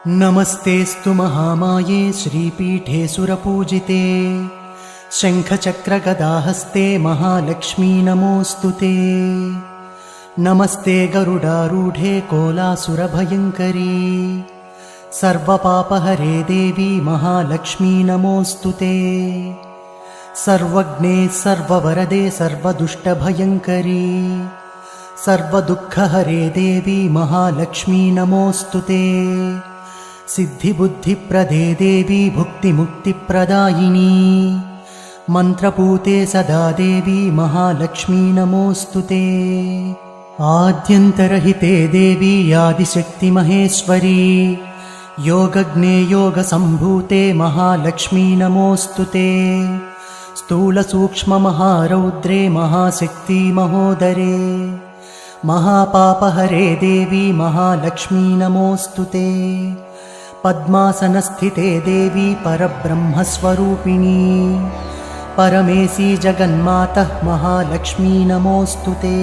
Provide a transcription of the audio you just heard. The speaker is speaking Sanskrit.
नमस्तेऽस्तु महामाये श्रीपीठे सुरपूजिते शङ्खचक्रगदाहस्ते महालक्ष्मी नमोऽस्तु ते। नमस्ते गरुडारूढे कोलासुरभयङ्करी सर्वपापहरे देवी महालक्ष्मी नमोऽस्तु ते। सर्वज्ञे सर्ववरदे सर्वदुष्टभयङ्करी सर्वदुःखहरे देवी महालक्ष्मी नमोऽस्तु ते। सिद्धिबुद्धिप्रदे देवी भुक्तिमुक्तिप्रदायिनी मन्त्रपूते सदा देवी महालक्ष्मी नमोऽस्तु ते। आद्यन्तरहिते देवी आदिशक्तिमहेश्वरी योगज्ञे योगसम्भूते महालक्ष्मी नमोऽस्तु ते। स्थूलसूक्ष्ममहारौद्रे महाशक्ति महोदरे महापापहरे देवी महालक्ष्मी नमोऽस्तु ते। पद्मासनस्थिते देवी परब्रह्मस्वरूपिणी परमेशी जगन्मातः महालक्ष्मी नमोऽस्तु ते।